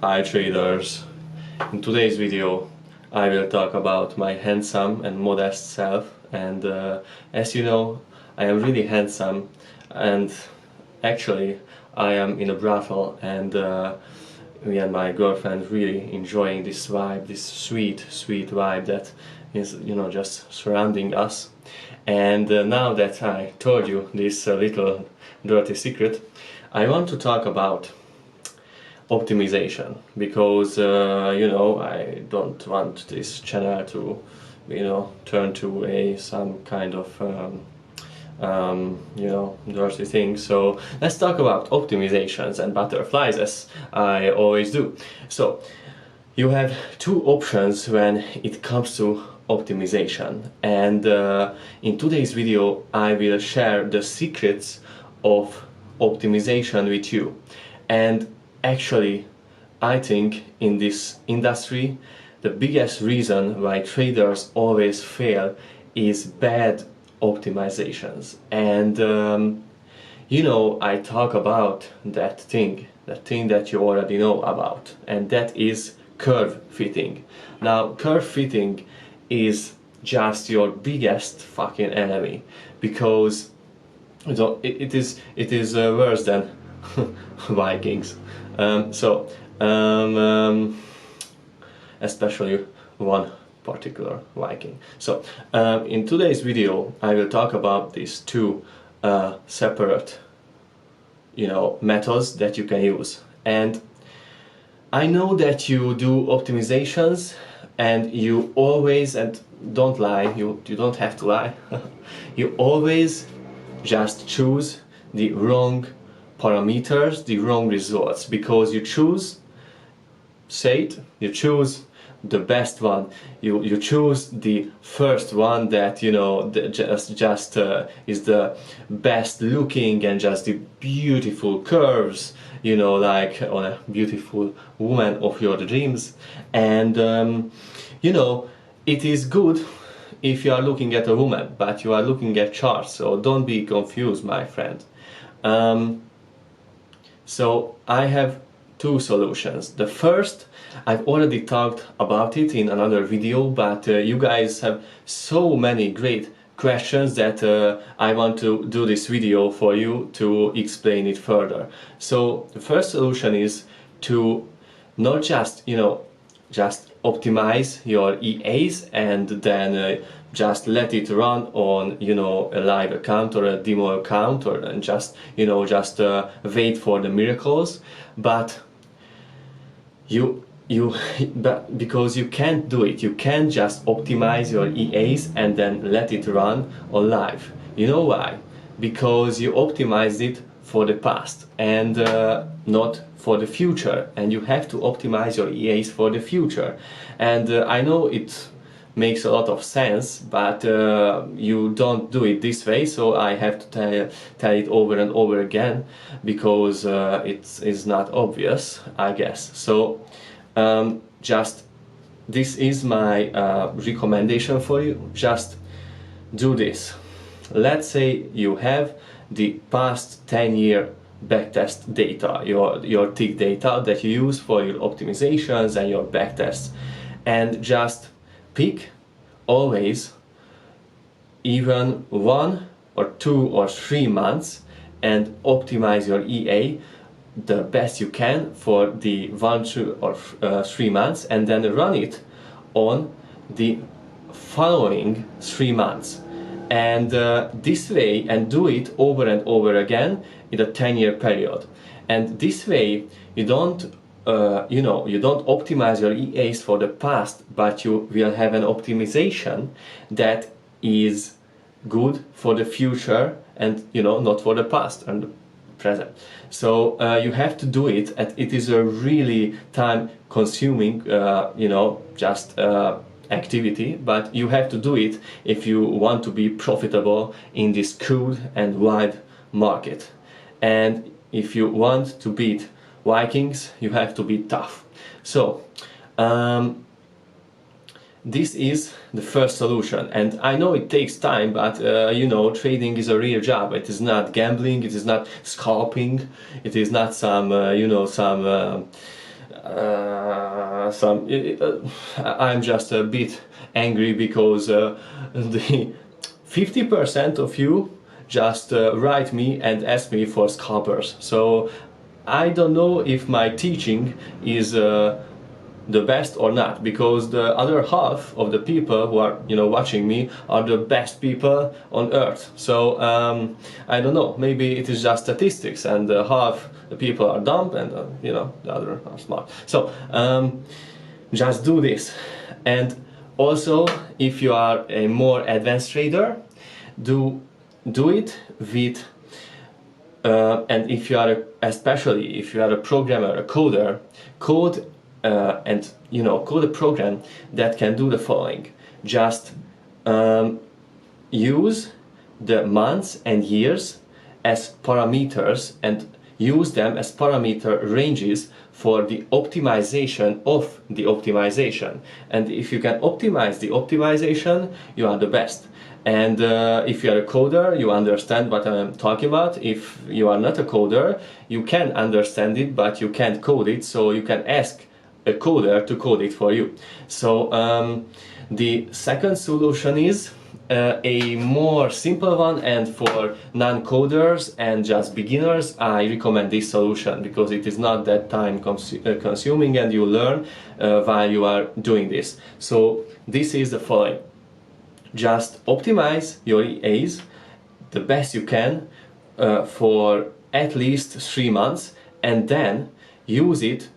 Hi traders! In today's video I will talk about my handsome and modest self, and as you know, I am really handsome, and actually I am in a brothel, and me and my girlfriend really enjoying this vibe, this sweet vibe that is, you know, just surrounding us. And now that I told you this little dirty secret, I want to talk about optimization, because you know, I don't want this channel to, you know, turn to some kind of you know, dirty thing. So let's talk about optimizations and butterflies, as I always do. So you have two options when it comes to optimization, and in today's video I will share the secrets of optimization with you. And actually, I think in this industry the biggest reason why traders always fail is bad optimizations. And you know, I talk about that thing that you already know about, and that is curve fitting. Now, curve fitting is just your biggest fucking enemy, because it is worse than Vikings. Especially one particular Viking. So in today's video I will talk about these two separate, you know, methods that you can use. And I know that you do optimizations, and you always, and don't lie, you don't have to lie, you always just choose the wrong parameters, the wrong results, because you choose, you choose the best one, you choose the first one that, you know, just is the best looking, and just the beautiful curves, you know, like on a beautiful woman of your dreams. And you know, it is good if you are looking at a woman, but you are looking at charts, so don't be confused, my friend. So I have two solutions. The first, I've already talked about it in another video, but you guys have so many great questions that I want to do this video for you to explain it further. So the first solution is to not just, you know, just optimize your EAs and then just let it run on, you know, a live account or a demo account, or and just, you know, just wait for the miracles. But but because you can't do it, you can't just optimize your EAs and then let it run on live. You know why? Because you optimized it for the past and not for the future, and you have to optimize your EAs for the future. And I know it makes a lot of sense, but you don't do it this way, so I have to tell it over and over again, because it is not obvious, I guess. So just, this is my recommendation for you. Just do this. Let's say you have the past 10-year backtest data, your tick data that you use for your optimizations and your backtests, and just pick always even 1 or 2 or 3 months and optimize your EA the best you can for the 1, 2 or 3 months, and then run it on the following 3 months. And this way, and do it over and over again in a 10-year period. And this way you don't you know, you don't optimize your EAs for the past, but you will have an optimization that is good for the future, and, you know, not for the past and present. So you have to do it, and it is a really time consuming you know, just activity, but you have to do it if you want to be profitable in this cool and wide market. And if you want to beat Vikings, you have to be tough. So this is the first solution, and I know it takes time, but you know, trading is a real job. It is not gambling, it is not scalping, it is not some you know, some I'm just a bit angry because the 50% of you just write me and ask me for scalpers. So I don't know if my teaching is the best or not, because the other half of the people who are, you know, watching me are the best people on earth. So I don't know, maybe it is just statistics, and half the people are dumb and you know, the other are smart. So just do this. And also, if you are a more advanced trader, do it with and if you are especially if you are a programmer, a coder, code and you know, code a program that can do the following. Just use the months and years as parameters and use them as parameter ranges for the optimization of the optimization. And if you can optimize the optimization, you are the best. And if you are a coder, you understand what I'm talking about. If you are not a coder, you can understand it, but you can't code it, so you can ask a coder to code it for you. So the second solution is a more simple one, and for non-coders and just beginners I recommend this solution because it is not that time consuming and you learn while you are doing this. So this is the following. Just optimize your EAs the best you can for at least 3 months, and then use it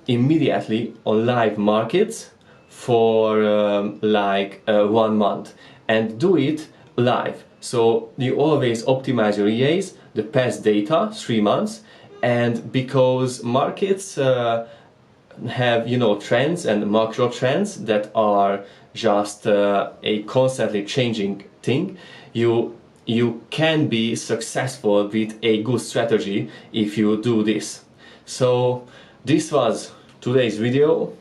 immediately on live markets for 1 month, and do it live. So you always optimize your EAs, the past data, 3 months, and because markets have, you know, trends and macro trends that are just a constantly changing thing, you can be successful with a good strategy if you do this. So this was today's video.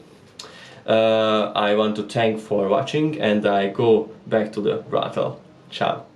I want to thank for watching, and I go back to the rattle. Ciao.